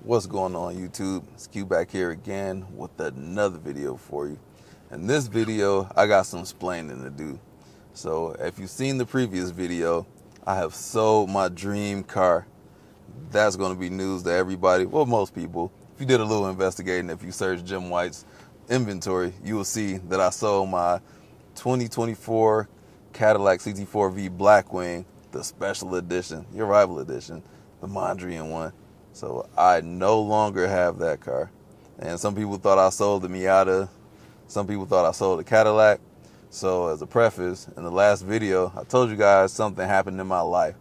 What's going on YouTube? It's Q back here again with another video for you. In this video, I got some explaining to do. So if you've seen the previous video, I have sold my dream car. That's going to be news to everybody, well, most people. If you did a little investigating, if you search Jim White's inventory, you will see that I sold my 2024 Cadillac CT4 V Blackwing, the special edition, your rival edition, the Mondrian one. So I no longer have that car. And some people thought I sold the Miata. Some people thought I sold the Cadillac. So as a preface, in the last video, I told you guys something happened in my life.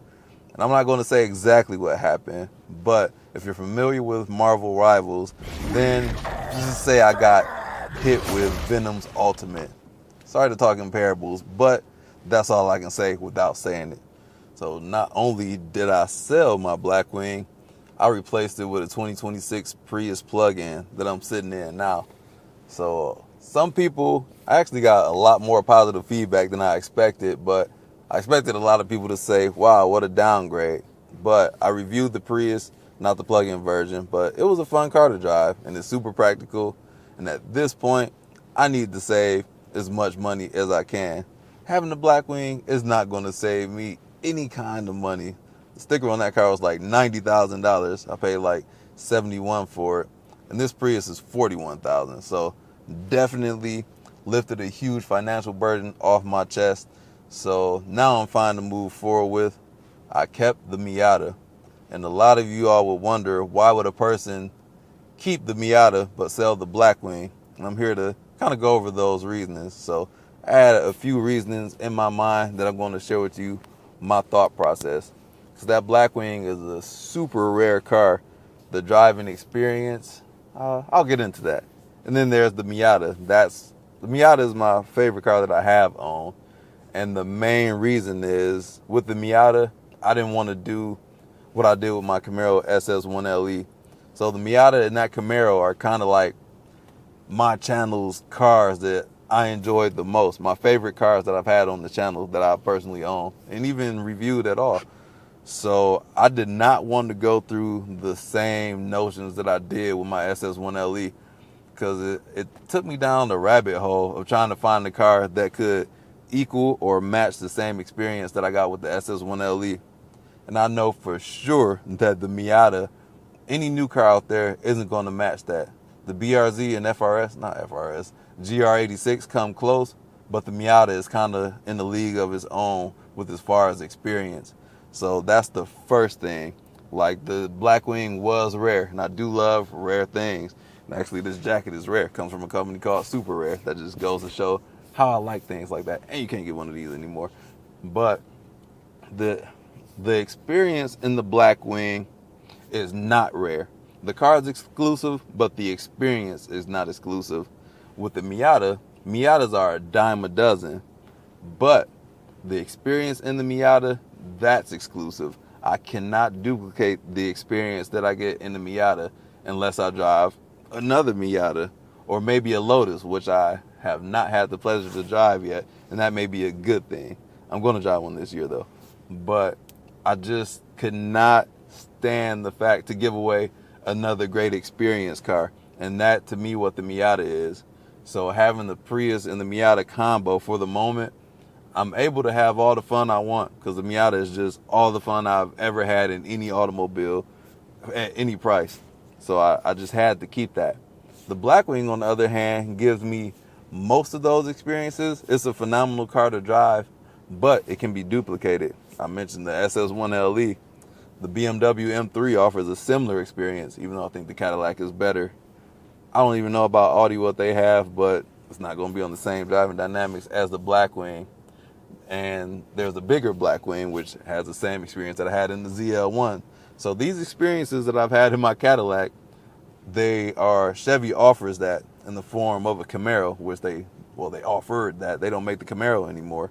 And I'm not going to say exactly what happened, but if you're familiar with Marvel Rivals, then just say I got hit with Venom's Ultimate. Sorry to talk in parables, but that's all I can say without saying it. So not only did I sell my Blackwing, I replaced it with a 2026 Prius plug-in that I'm sitting in now. So some people, I actually got a lot more positive feedback than I expected, but I expected a lot of people to say, wow, what a downgrade. But I reviewed the Prius, not the plug-in version, but it was a fun car to drive and it's super practical. And at this point, I need to save as much money as I can. Having the Blackwing is not going to save me any kind of money. The sticker on that car was like $90,000. I paid like $71,000 for it. And this Prius is $41,000. So definitely lifted a huge financial burden off my chest. So now I'm fine to move forward with. I kept the Miata. And a lot of you all would wonder, why would a person keep the Miata but sell the Blackwing? And I'm here to kind of go over those reasons. So I had a few reasons in my mind that I'm going to share with you my thought process. Because that Blackwing is a super rare car. The driving experience, I'll get into that. And then there's the Miata. The Miata is my favorite car that I have owned. And the main reason is, with the Miata, I didn't want to do what I did with my Camaro SS1LE. So the Miata and that Camaro are kind of like my channel's cars that I enjoyed the most. My favorite cars that I've had on the channel that I personally own and even reviewed at all. So I did not want to go through the same notions that I did with my SS1LE, because it took me down the rabbit hole of trying to find a car that could equal or match the same experience that I got with the SS1LE. And I know for sure that the Miata, any new car out there, isn't going to match that. The BRZ and GR86 come close, but the Miata is kind of in the league of its own with as far as experience. So that's the first thing. Like, the Blackwing was rare, and I do love rare things. And actually, this jacket is rare. It comes from a company called Super Rare. That just goes to show how I like things like that. And you can't get one of these anymore. But the experience in the Blackwing is not rare. The car is exclusive, but the experience is not exclusive. With the Miata, Miatas are a dime a dozen, but the experience in the Miata, that's exclusive. I cannot duplicate the experience that I get in the Miata unless I drive another Miata or maybe a Lotus, which I have not had the pleasure to drive yet, and that may be a good thing. I'm going to drive one this year though, but I just could not stand the fact to give away another great experience car, and that to me what the Miata is. So having the Prius and the Miata combo for the moment, I'm able to have all the fun I want, because the Miata is just all the fun I've ever had in any automobile at any price. So I just had to keep that. The Blackwing, on the other hand, gives me most of those experiences. It's a phenomenal car to drive, but it can be duplicated. I mentioned the SS1LE. The BMW M3 offers a similar experience, even though I think the Cadillac is better. I don't even know about Audi what they have, but it's not going to be on the same driving dynamics as the Blackwing. And there's a bigger Blackwing, which has the same experience that I had in the ZL1. So these experiences that I've had in my Cadillac, Chevy offers that in the form of a Camaro, which they offered that. They don't make the Camaro anymore.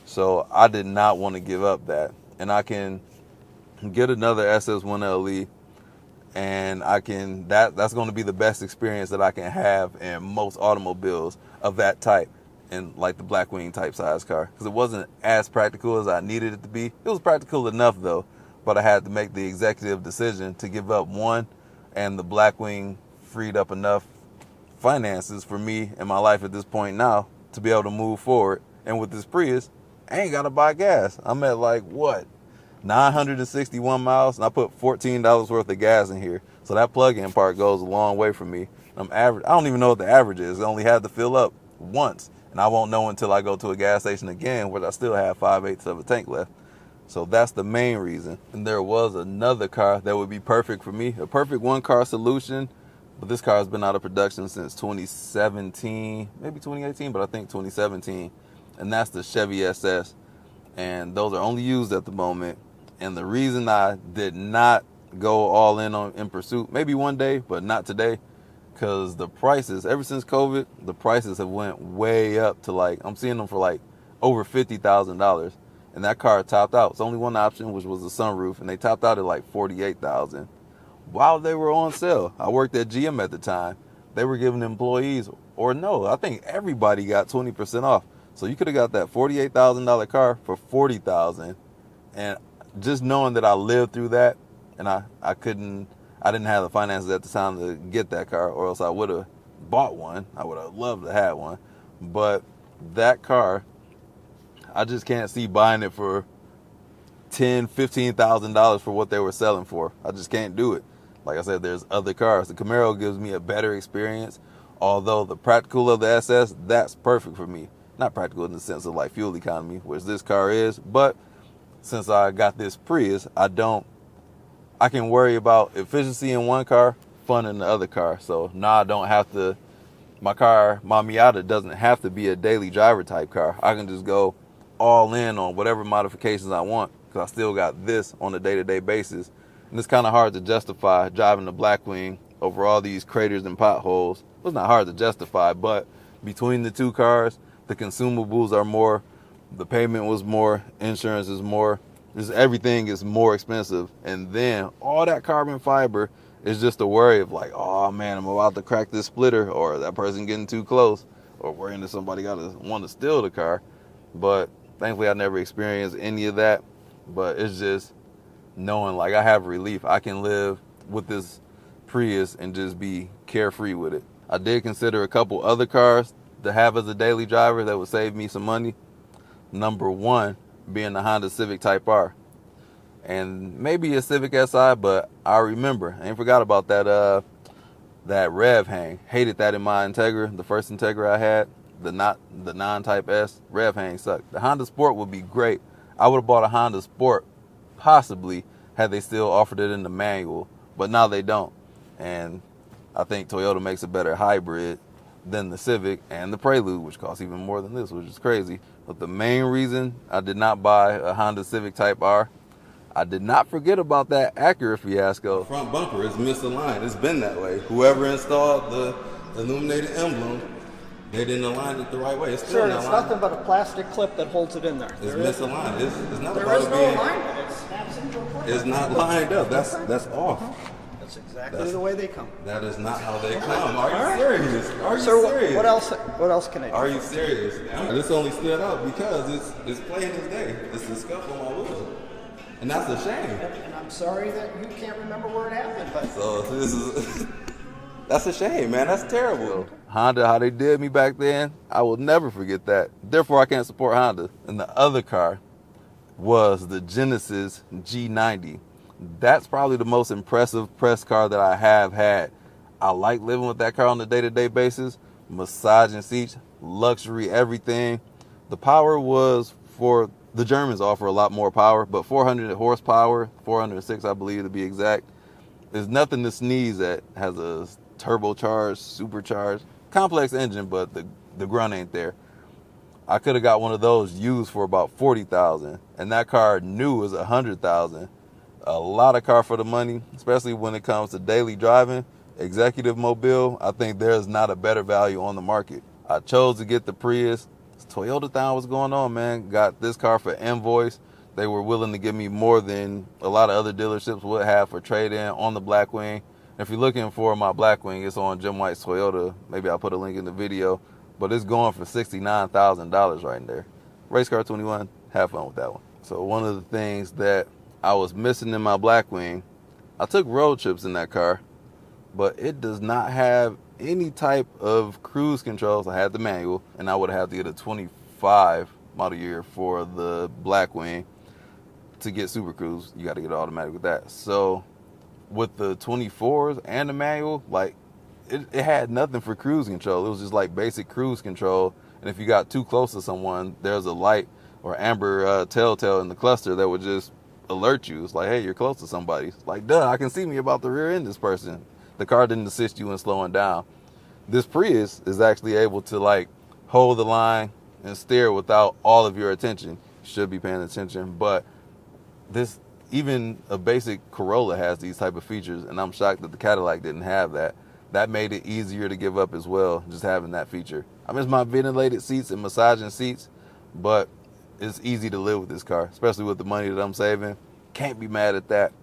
So I did not want to give up that. And I can get another SS1LE, and that's going to be the best experience that I can have in most automobiles of that type, and like the Blackwing type size car, because it wasn't as practical as I needed it to be. It was practical enough though, but I had to make the executive decision to give up one and the Blackwing freed up enough finances for me in my life at this point now to be able to move forward. And with this Prius, I ain't got to buy gas. I'm at like, what, 961 miles, and I put $14 worth of gas in here. So that plug-in part goes a long way for me. I don't even know what the average is. I only had to fill up once, and I won't know until I go to a gas station again, where I still have 5/8 of a tank left. So that's the main reason. And there was another car that would be perfect for me, a perfect one-car solution, but this car has been out of production since 2017, maybe 2018, but I think 2017, and that's the Chevy SS. And those are only used at the moment. And the reason I did not go all in pursuit, maybe one day, but not today, because the prices, ever since COVID, the prices have went way up to like, I'm seeing them for like over $50,000. And that car topped out. It's only one option, which was the sunroof, and they topped out at like $48,000 while they were on sale. I worked at GM at the time. They were giving employees, or no, I think everybody got 20% off. So you could have got that $48,000 car for $40,000. And just knowing that I lived through that, and I didn't have the finances at the time to get that car, or else I would have bought one. I would have loved to have one. But that car, I just can't see buying it for $10,000, $15,000 for what they were selling for. I just can't do it. Like I said, there's other cars. The Camaro gives me a better experience, although the practical of the SS, that's perfect for me. Not practical in the sense of like fuel economy, which this car is, but since I got this Prius, I can worry about efficiency in one car, fun in the other car. So now I don't have to, my Miata doesn't have to be a daily driver type car. I can just go all in on whatever modifications I want, because I still got this on a day-to-day basis. And it's kind of hard to justify driving the Blackwing over all these craters and potholes. Well, it's not hard to justify, but between the two cars, the consumables are more, the payment was more, insurance is more, just everything is more expensive. And then all that carbon fiber is just a worry of like, oh man, I'm about to crack this splitter, or that person getting too close, or worrying that somebody want to steal the car. But thankfully I never experienced any of that. But it's just knowing like I have relief. I can live with this Prius and just be carefree with it. I did consider a couple other cars to have as a daily driver that would save me some money. Number one being the Honda Civic Type R. And maybe a Civic Si, but I remember, I ain't forgot about that rev hang. Hated that in my Integra, the first Integra I had, the non-Type S. Rev hang sucked. The Honda Sport would be great. I would have bought a Honda Sport, possibly, had they still offered it in the manual, but now they don't. And I think Toyota makes a better hybrid than the Civic and the Prelude, which costs even more than this, which is crazy. But the main reason I did not buy a Honda Civic Type R, I did not forget about that Acura fiasco. The front bumper is misaligned. It's been that way. Whoever installed the illuminated emblem, they didn't align it the right way. It's still Sir, not it's aligned. nothing but a plastic clip that holds it in there. It's misaligned. It's not There about is it no being, alignment. It snaps into a plate. it's not lined up. That's off. That's exactly the way they come. That is not how they come. Are you serious? Are you Sir, serious? what else can I do? Are you serious? This only stood out because it's plain as day. It's the scuff on my wheel. And that's a shame. And I'm sorry that you can't remember where it happened, but So this is that's a shame, man. That's terrible. Honda, how they did me back then, I will never forget that. Therefore, I can't support Honda. And the other car was the Genesis G90. That's probably the most impressive press car that I have had. I like living with that car on a day-to-day basis. Massaging seats, luxury, everything. The power was for, the Germans offer a lot more power, but 400 horsepower, 406 I believe to be exact, is nothing to sneeze at. Has a turbocharged, supercharged, complex engine, but the grunt ain't there. I could have got one of those used for about $40,000, and that car new is $100,000. A lot of car for the money, especially when it comes to daily driving, executive mobile. I think there's not a better value on the market. I chose to get the Prius. Toyota Town was going on, man. Got this car for invoice. They were willing to give me more than a lot of other dealerships would have for trade-in on the Blackwing. If you're looking for my Blackwing, it's on Jim White's Toyota. Maybe I'll put a link in the video. But it's going for $69,000 right there. Race Car 21, have fun with that one. So one of the things that I was missing in my Blackwing, I took road trips in that car. but it does not have any type of cruise controls. I had the manual, and I would have to get a 25 model year for the Blackwing to get Super Cruise. You got to get automatic with that. So with the 24s and the manual, like it had nothing for cruise control. It was just like basic cruise control. And if you got too close to someone, there's a light or amber telltale in the cluster that would just alert you. It's like, hey, you're close to somebody. It's like, duh, I can see me about to rear end this person. The car didn't assist you in slowing down. This Prius is actually able to like hold the line and steer without all of your attention. You should be paying attention, but this, even a basic Corolla has these type of features, and I'm shocked that the Cadillac didn't have that. That made it easier to give up as well, just having that feature. I miss my ventilated seats and massaging seats, but it's easy to live with this car, especially with the money that I'm saving. Can't be mad at that.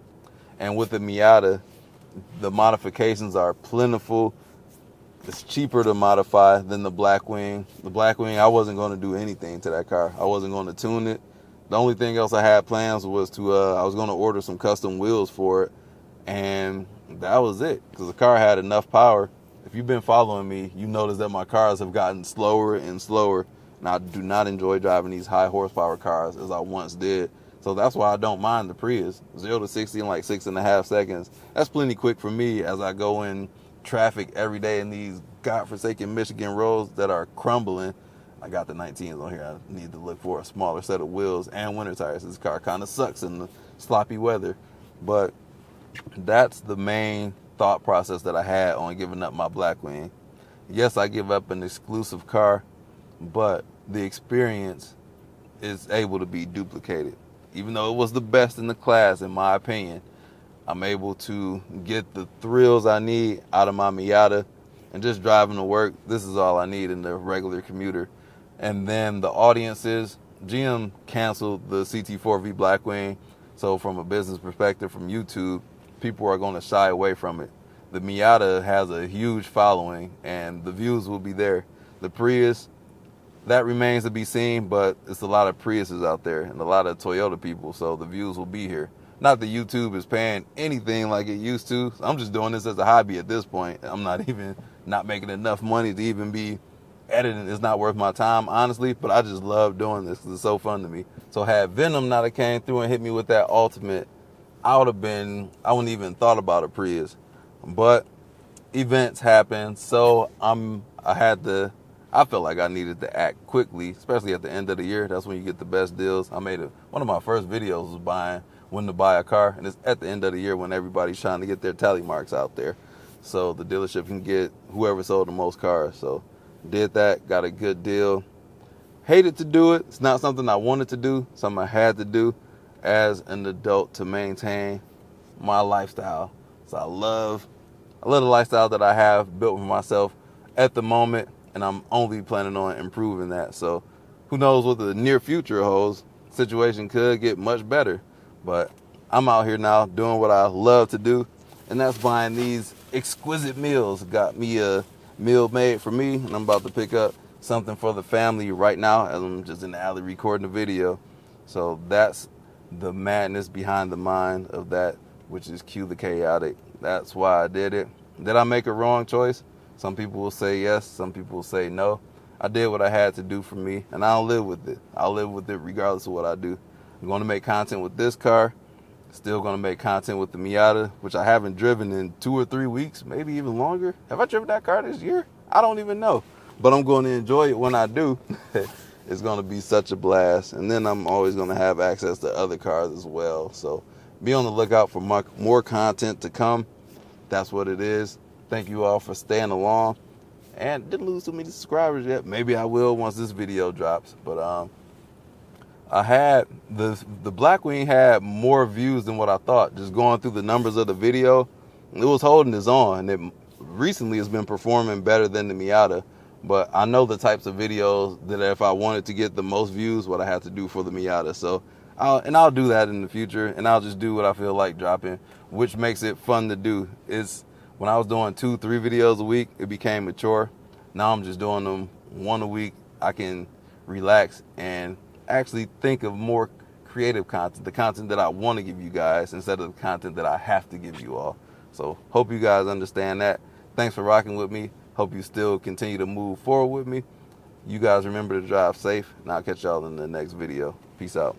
And with the Miata, the modifications are plentiful. It's cheaper to modify than the Blackwing. The Blackwing, I wasn't going to do anything to that car. I wasn't going to tune it. The only thing else I had plans was to, I was going to order some custom wheels for it. And that was it, because the car had enough power. If you've been following me, you notice that my cars have gotten slower and slower. And I do not enjoy driving these high horsepower cars as I once did. So that's why I don't mind the Prius. 0 to 60 in like 6.5 seconds. That's plenty quick for me as I go in traffic every day in these godforsaken Michigan roads that are crumbling. I got the 19s on here. I need to look for a smaller set of wheels and winter tires. This car kind of sucks in the sloppy weather. But that's the main thought process that I had on giving up my Blackwing. Yes, I give up an exclusive car, but the experience is able to be duplicated. Even though it was the best in the class, in my opinion, I'm able to get the thrills I need out of my Miata, and just driving to work, this is all I need in the regular commuter. And then the audiences, GM canceled the CT4 V Blackwing, so from a business perspective, from YouTube, people are going to shy away from it. The Miata has a huge following, and the views will be there. The Prius, that remains to be seen, but it's a lot of Priuses out there and a lot of Toyota people, so the views will be here. Not that YouTube is paying anything like it used to. I'm just doing this as a hobby at this point. I'm not making enough money to even be editing. It's not worth my time, honestly, but I just love doing this because it's so fun to me. So had Venom not have came through and hit me with that Ultimate, I wouldn't even thought about a Prius. But events happen, so I felt like I needed to act quickly, especially at the end of the year. That's when you get the best deals. One of my first videos was when to buy a car, and it's at the end of the year when everybody's trying to get their tally marks out there, so the dealership can get whoever sold the most cars. So did that, got a good deal. Hated to do it. It's not something I wanted to do, something I had to do as an adult to maintain my lifestyle. So I love the lifestyle that I have built for myself at the moment, and I'm only planning on improving that. So who knows what the near future holds. Situation could get much better, but I'm out here now doing what I love to do, and that's buying these exquisite meals. Got me a meal made for me, and I'm about to pick up something for the family right now as I'm just in the alley recording a video. So that's the madness behind the mind of that, which is cue the chaotic. That's why I did it. Did I make a wrong choice? Some people will say yes, some people will say no. I did what I had to do for me, and I'll live with it. I'll live with it regardless of what I do. I'm going to make content with this car. Still going to make content with the Miata, which I haven't driven in 2 or 3 weeks, maybe even longer. Have I driven that car this year? I don't even know. But I'm going to enjoy it when I do. It's going to be such a blast. And then I'm always going to have access to other cars as well. So be on the lookout for more content to come. That's what it is. Thank you all for staying along. And didn't lose too many subscribers yet. Maybe I will once this video drops. But I had the Blackwing had more views than what I thought. Just going through the numbers of the video, it was holding its own. And it recently has been performing better than the Miata. But I know the types of videos that if I wanted to get the most views, what I had to do for the Miata. So I'll do that in the future, and I'll just do what I feel like dropping, which makes it fun to do. When I was doing 2-3 videos a week, it became mature. Now I'm just doing them 1 a week. I can relax and actually think of more creative content, the content that I want to give you guys instead of the content that I have to give you all. So hope you guys understand that. Thanks for rocking with me. Hope you still continue to move forward with me. You guys remember to drive safe, and I'll catch y'all in the next video. Peace out.